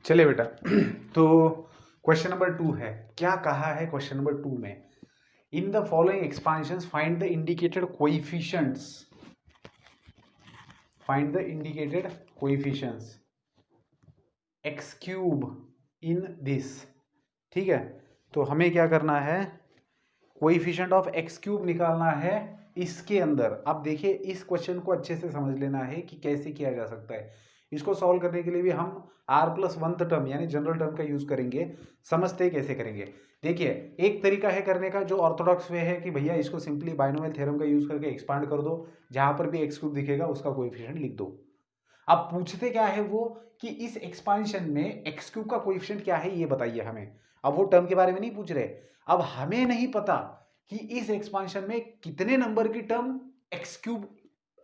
चलिए बेटा तो क्वेश्चन नंबर 2 है। क्या कहा है क्वेश्चन नंबर 2 में? In the following expansions find the indicated coefficients, find the indicated coefficients x cube in this. ठीक है, तो हमें क्या करना है, कोएफिशिएंट ऑफ एक्स क्यूब निकालना है इसके अंदर। अब देखिए इस क्वेश्चन को अच्छे से समझ लेना है कि कैसे किया जा सकता है। इसको सॉल्व करने के लिए भी हम r प्लस वंथ टर्म यानी जनरल टर्म का यूज करेंगे। समझते कैसे करेंगे, देखिए एक तरीका है करने का जो ऑर्थोडॉक्स वे है कि भैया इसको सिंपली बाइनोमियल थ्योरम का यूज करके एक्सपांड कर दो, जहां पर भी एक्स क्यूब दिखेगा उसका कोएफिशिएंट लिख दो। अब पूछते क्या है वो कि इस एक्सपांशन में एक्स क्यूब का कोएफिशिएंट क्या है ये बताइए हमें। अब वो टर्म के बारे में नहीं पूछ रहे, अब हमें नहीं पता कि इस एक्सपांशन में कितने नंबर की टर्म एक्स क्यूब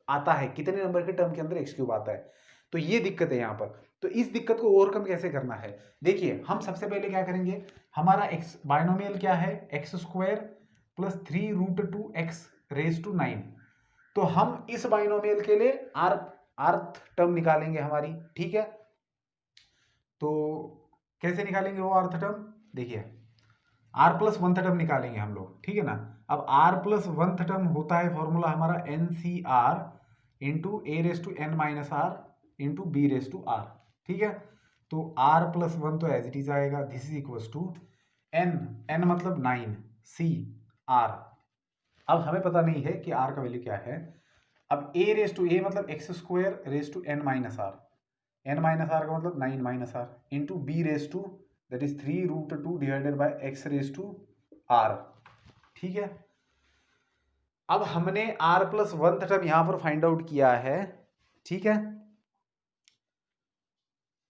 आता है, कितने नंबर के टर्म के अंदर एक्स क्यूब आता है। तो ये दिक्कत है यहाँ पर। तो इस दिक्कत को ओवरकम कैसे करना है, देखिए हम सबसे पहले क्या करेंगे, हमारा एक्स बाइनोमियल क्या है, एक्स स्क्वायर प्लस 3√2x⁻⁹। तो हम इस बाइनोमियल के लिए आर्थ टर्म निकालेंगे हमारी। ठीक है, तो कैसे निकालेंगे वो आर्थ टर्म, देखिए आर प्लस वंथ टर्म निकालेंगे हम लोग। ठीक है ना, अब आर प्लस वंथ टर्म होता है फॉर्मूला हमारा N C R into A raise to N minus R into B raise to R. ठीक है, तो आर प्लस वन तो एज इट इज आएगा, this is equal to N, N मतलब 9, C R. अब हमें पता नहीं है कि आर का वैल्यू क्या है। अब ए रेस टू ए मतलब X square raise to N minus R, N minus R का मतलब 9 minus R into B raise to that is 3√2 divided by X raise to R. ठीक है, अब हमने आर प्लस वंथ टर्म यहां पर फाइंड आउट किया है। ठीक है,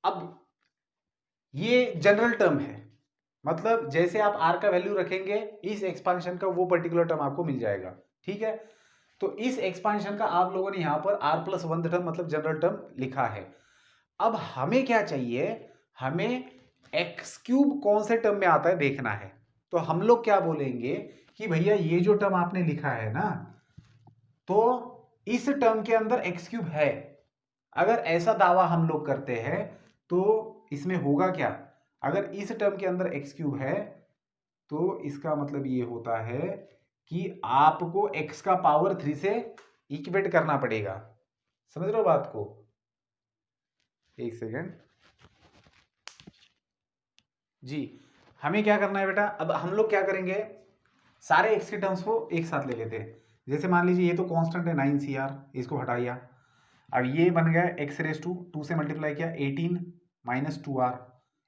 अब ये जनरल टर्म है, मतलब जैसे आप आर का वैल्यू रखेंगे इस एक्सपांशन का वो पर्टिकुलर टर्म आपको मिल जाएगा। ठीक है, तो इस एक्सपांशन का आप लोगों ने यहां पर आर प्लस वंथ टर्म मतलब जनरल टर्म लिखा है। अब हमें क्या चाहिए, हमें एक्स क्यूब कौन से टर्म में आता है देखना है। तो हम लोग क्या बोलेंगे कि भैया ये जो टर्म आपने लिखा है ना, तो इस टर्म के अंदर एक्स क्यूब है। अगर ऐसा दावा हम लोग करते हैं तो इसमें होगा क्या, अगर इस टर्म के अंदर एक्स क्यूब है तो इसका मतलब ये होता है कि आपको x का पावर 3 से इक्वेट करना पड़ेगा। समझ रहे हो बात को, एक सेकेंड जी। हमें क्या करना है बेटा, अब हम लोग क्या करेंगे, सारे x के टर्म्स को एक साथ ले लेते हैं। जैसे मान लीजिए ये तो कांस्टेंट है 9CR, इसको हटाइया। अब ये बन गया x रेस टू 2 से मल्टीप्लाई किया 18 माइनस 2r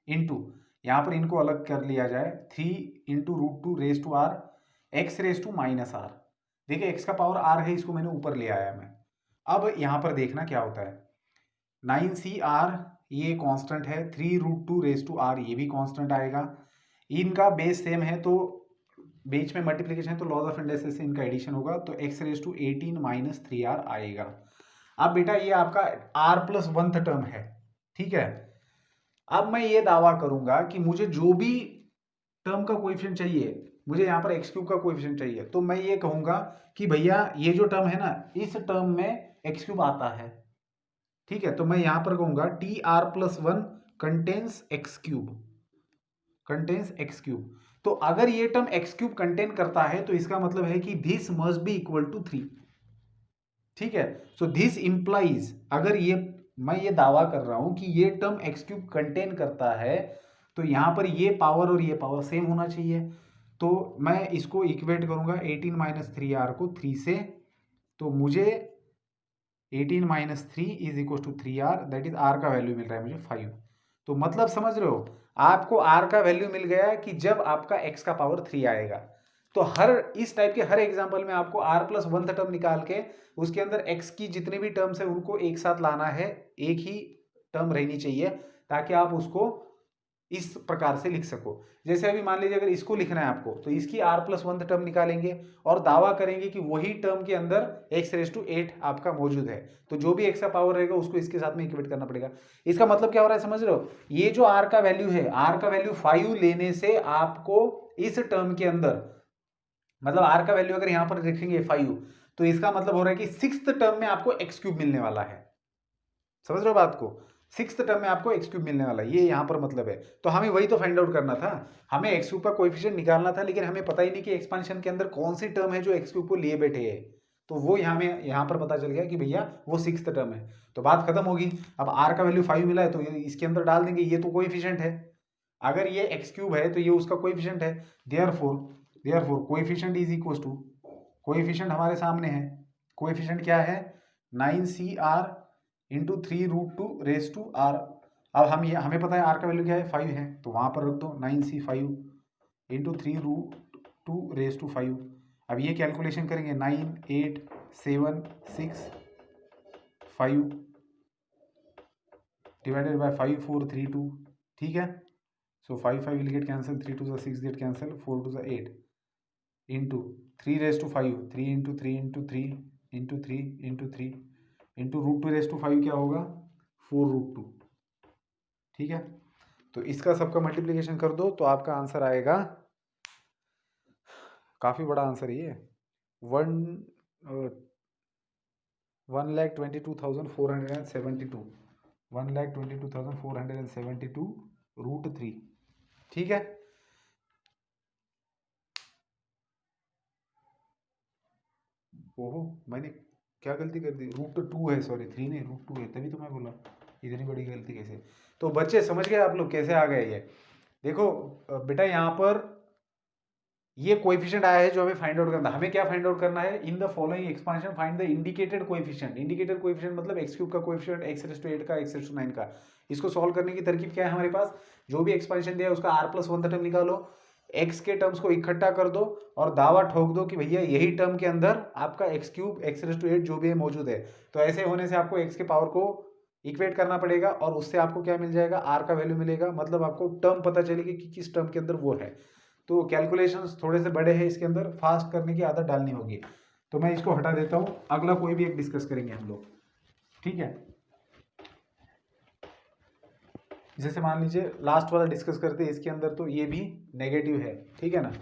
इंटू, यहाँ पर इनको अलग कर लिया जाए 3 into √2 raise to r x raise to minus r। देखिए x का पावर r है, इसको मैंने ऊपर ले आया मैं। अब यहाँ पर देखना क्या होता है, 9CR ये कांस्टेंट है, 3√2 रेस टू r ये भी कांस्टेंट आएगा। इनका बेस सेम है तो बीच में मल्टीप्लिकेशन है तो लॉज ऑफ इंडस्ट्री से इनका एडिशन होगा, तो x raise to 18 minus 3r आएगा। अब बेटा ये आपका r प्लस वंथ टर्म है। ठीक है, अब मैं ये दावा करूंगा कि मुझे जो भी टर्म का कोएफिशिएंट चाहिए, मुझे यहाँ पर एक्स क्यूब का कोएफिशिएंट चाहिए, तो मैं ये कहूंगा कि भैया ये जो टर्म है ना, इस टर्म में एक्स क्यूब आता है। ठीक है, तो मैं यहां पर कहूंगा T R plus one contains x cube, contains x cube. तो अगर ये टर्म एक्स क्यूब कंटेन करता है तो इसका मतलब है कि this must be equal to 3। ठीक है, सो दिस इंप्लाइज, अगर ये मैं ये दावा कर रहा हूं कि ये टर्म एक्स क्यूब कंटेन करता है तो यहां पर ये पावर और ये पावर सेम होना चाहिए। तो मैं इसको इक्वेट करूंगा 18 माइनस 3r को 3 से, तो मुझे 18 minus 3 is equal to 3r, that is r का वैल्यू मिल रहा है मुझे 5। तो मतलब समझ रहे हो, आपको r का वैल्यू मिल गया कि जब आपका x का पावर 3 आएगा। तो हर इस टाइप के हर एग्जांपल में आपको r प्लस वंथ टर्म निकाल के उसके अंदर x की जितने भी टर्म्स है उनको एक साथ लाना है, एक ही टर्म रहनी चाहिए ताकि आप उसको इस प्रकार से लिख सको। जैसे अभी मान लीजिए अगर इसको लिखना है आपको तो इसकी r प्लस वंथ टर्म निकालेंगे और दावा करेंगे कि वही टर्म के अंदर x रेस टू 8 आपका मौजूद है, तो जो भी x का पावर रहेगा उसको इसके साथ में इक्वेट करना पड़ेगा। इसका मतलब क्या हो रहा है समझ रहे हो, ये जो r का वैल्यू है, r का वैल्यू 5 लेने से आपको इस टर्म के अंदर, मतलब r का वैल्यू अगर यहां पर रखेंगे 5 तो इसका मतलब हो रहा है कि 6th टर्म में आपको x क्यूब मिलने वाला है। समझ रहे हो बात को, सिक्स्थ टर्म में आपको एक्स क्यूब मिलने वाला है, ये यहाँ पर मतलब है। तो हमें वही तो फाइंड आउट करना था, हमें एक्स क्यूब का कोएफिशिएंट निकालना था, लेकिन हमें पता ही नहीं कि एक्सपांशन के अंदर कौन सी टर्म है जो एक्स क्यूब को लिए बैठे है। तो वो यहाँ पर पता चल गया कि भैया वो सिक्स्थ टर्म है, तो बात खत्म होगी। अब आर का वैल्यू 5 मिला है तो ये इसके अंदर डाल देंगे, ये तो कोएफिशिएंट है, अगर ये एक्स क्यूब है तो ये उसका कोएफिशिएंट है। Therefore coefficient is equal to, coefficient हमारे सामने है, कोएफिशिएंट क्या है 9CR इंटू 3√2 अब हमें पता है आर का वैल्यू क्या है 5 है, तो वहां पर रख दो 9C5 इंटू 3√2 अब ये कैलकुलेशन करेंगे 9 8 7 6 5 डिवाइडेड बाय 5 4 3 2, ठीक है। सो 5 5 will get cancel, 3 2 6 get cancel, 4 2 8 into 3⁵, 3 into 3 into 3 into 3 into 3 into √2⁵ क्या होगा 4√2, ठीक है। तो इसका सबका मल्टीप्लिकेशन कर दो तो आपका आंसर आएगा, काफ़ी बड़ा आंसर ये 1,22,472 1,22,472 √3, ठीक है। ओहो मैंने क्या गलती कर दी, √2 है, सॉरी 3 नहीं √2 है, तभी तो मैं बोला इतनी बड़ी गलती कैसे। तो बच्चे समझ गए आप लोग कैसे आ गए ये, देखो बेटा यहाँ पर ये कोएफिशिएंट आया है जो हमें फाइंड आउट करना है। हमें क्या फाइंड आउट करना है, इन the following expansion find the indicated coefficient. Indicated coefficient मतलब एक्स क्यूब का कोएफिशिएंट, x⁸ का x⁹ का। इसको सॉल्व करने की तरकीब क्या है हमारे पास, जो भी एक्सपांशन दिया है उसका r+1 टर्म निकालो, x के टर्म्स को इकट्ठा कर दो और दावा ठोक दो कि भैया यही टर्म के अंदर आपका x क्यूब x⁸ जो भी है मौजूद है। तो ऐसे होने से आपको x के पावर को इक्वेट करना पड़ेगा और उससे आपको क्या मिल जाएगा, r का वैल्यू मिलेगा, मतलब आपको टर्म पता चलेगी कि किस टर्म के अंदर वो है। तो कैलकुलेशंस थोड़े से बड़े हैं, इसके अंदर फास्ट करने की आदत डालनी होगी। तो मैं इसको हटा देता हूँ, अगला कोई भी एक डिस्कस करेंगे हम लोग, ठीक है। जैसे मान लीजिए लास्ट वाला डिस्कस करते हैं, इसके अंदर तो ये भी नेगेटिव है, ठीक है ना।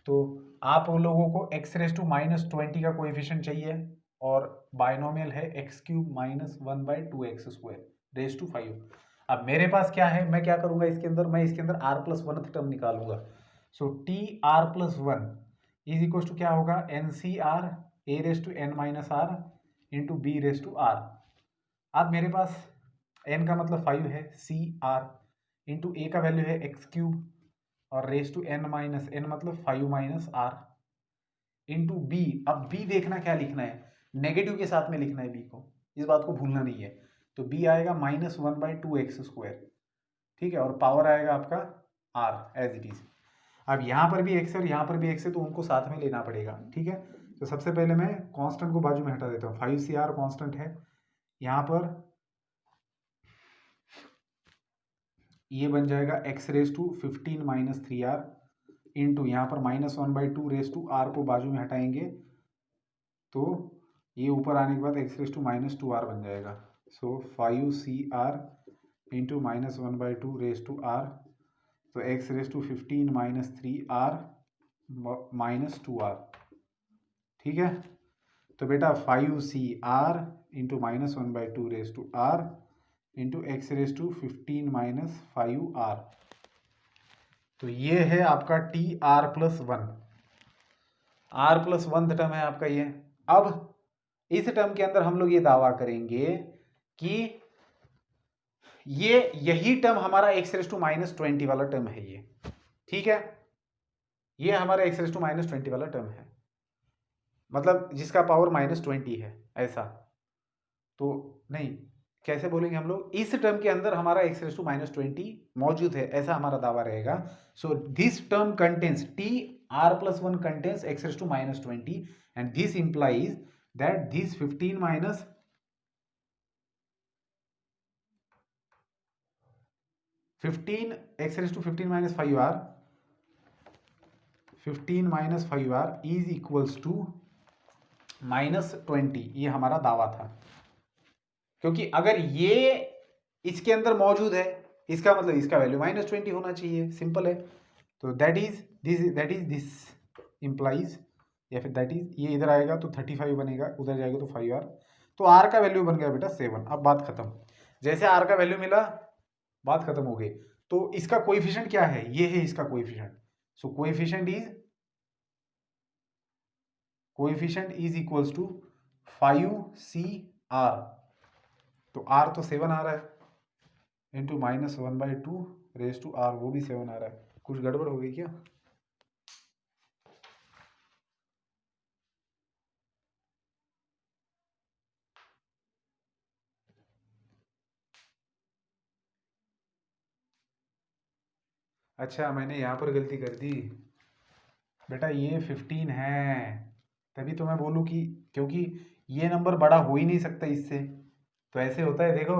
तो आप उन लोगों को x⁻⁻20 का कोएफिशिएंट चाहिए और बाइनोमियल है x³ -1/2x²⁵ अब मेरे पास क्या है, मैं क्या करूंगा इसके अंदर, मैं इसके अंदर r+1 टर्म निकालूंगा। सो TR+1 इज इक्वल टू क्या होगा, NCR a⁻n−r इंटू b⁻r। अब मेरे पास n का मतलब 5 है, CR इंटू a का वैल्यू है x³ और n मतलब 5 - r इंटू b। अब b देखना क्या लिखना है, नेगेटिव के साथ में लिखना है b को, इस बात को भूलना नहीं है। तो b आएगा -1/2x², ठीक है, और पावर आएगा आपका r एज इट इज। अब यहाँ पर भी x है और यहाँ पर भी x है, तो उनको साथ में लेना पड़ेगा, ठीक है। तो सबसे पहले मैं कांस्टेंट को बाजू में हटा देता हूँ, 5CR कांस्टेंट है, यहाँ पर ये बन जाएगा x⁻15 - 3r इंटू यहाँ पर -1/2r को बाजू में हटाएंगे तो ये ऊपर आने के बाद x⁻2r बन जाएगा। सो 5CR इंटू -1/2r, तो x⁻15 - 3r -2r, ठीक है। तो बेटा 5CR into -1/2r into x⁻15 - 5r, तो ये है आपका TR+1, r+1 टर्म है आपका ये। अब इस टर्म के अंदर हम लोग ये दावा करेंगे कि यही टर्म हमारा x⁻20 वाला टर्म है ये, ठीक है। ये हमारा x⁻20 वाला टर्म है, मतलब जिसका पावर -20 है, ऐसा तो नहीं, कैसे बोलेंगे हम लोग, इस टर्म के अंदर हमारा x⁻20 मौजूद है, ऐसा हमारा दावा रहेगा। So this term contains TR+1 contains x⁻20 and this implies that this 15 x⁻15 - 5r 15 - 5r is equals to -20, ये हमारा दावा था। क्योंकि अगर ये इसके अंदर मौजूद है, इसका मतलब इसका वैल्यू -20 होना चाहिए, सिंपल है। तो दैट इज दिस इंप्लाइज, या फिर दैट इज, ये इधर आएगा तो 35 बनेगा, उधर जाएगा तो 5r, तो r का वैल्यू बन गया बेटा 7। अब बात खत्म। जैसे आर का वैल्यू मिला बात खत्म हो गई। तो इसका कोएफिशिएंट क्या है, ये है इसका coefficient. So coefficient is equals to 5CR। तो R तो 7 आ रहा है इंटू -1/2 R, वो भी 7 आ रहा है। कुछ गड़बड़ हो गई क्या? अच्छा, मैंने यहाँ पर गलती कर दी बेटा, ये 15 है, तभी तो मैं बोलूँ कि क्योंकि ये नंबर बड़ा हो ही नहीं सकता इससे। तो ऐसे होता है देखो,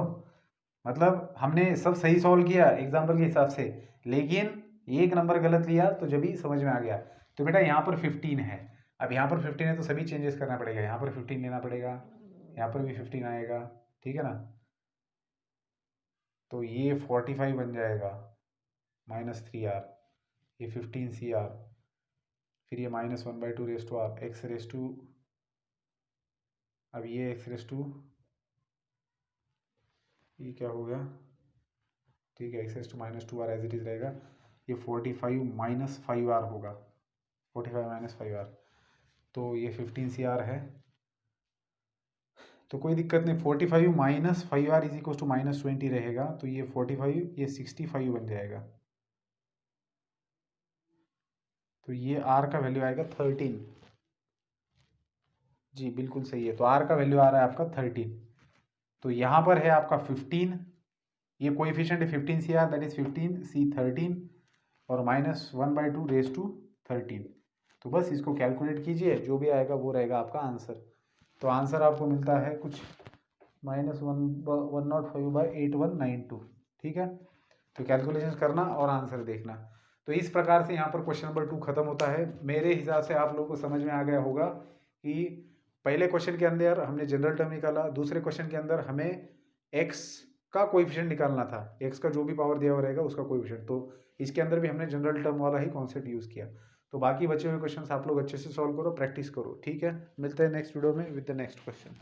मतलब हमने सब सही सॉल्व किया एग्जाम्पल के हिसाब से, लेकिन एक नंबर गलत लिया तो जब ही समझ में आ गया। तो बेटा यहाँ पर 15 है, अब यहाँ पर 15 है तो सभी चेंजेस करना पड़ेगा, यहाँ पर 15 लेना पड़ेगा, यहाँ पर भी 15 आएगा, ठीक है ना। तो ये 45 बन जाएगा -3R, ये 15CR, फिर ये -1/2 एक्स रेस टू, अब ये एक्स रेस टू, ये क्या हो गया, ठीक है, X raise to -2R as it is रहेगा। ये 45 - 5R होगा, 45 - 5R, तो ये 15CR है। तो कोई दिक्कत नहीं, 45 - 5R इज इक्वल टू -20 रहेगा, तो ये 45, ये 65 बन जाएगा। तो ये R का वैल्यू आएगा 13। जी बिल्कुल सही है, तो R का वैल्यू आ रहा है आपका 13। तो यहाँ पर है आपका 15, ये कोएफिशिएंट है 15CR, दैट इज 15C13 और -1/2 तो बस इसको कैलकुलेट कीजिए, जो भी आएगा वो रहेगा आपका आंसर। तो आंसर आपको मिलता है कुछ -105/8192, ठीक है। तो कैलकुलेशन करना और आंसर देखना। तो इस प्रकार से यहाँ पर क्वेश्चन नंबर 2 खत्म होता है। मेरे हिसाब से आप लोगों को समझ में आ गया होगा कि पहले क्वेश्चन के अंदर हमने जनरल टर्म निकाला, दूसरे क्वेश्चन के अंदर हमें एक्स का कोएफिशिएंट निकालना था, एक्स का जो भी पावर दिया हुआ रहेगा उसका कोएफिशिएंट। तो इसके अंदर भी हमने जनरल टर्म वाला ही कॉन्सेप्ट यूज़ किया। तो बाकी बचे हुए क्वेश्चंस आप लोग अच्छे से सॉल्व करो, प्रैक्टिस करो, ठीक है। मिलते हैं नेक्स्ट वीडियो में विद द नेक्स्ट क्वेश्चन।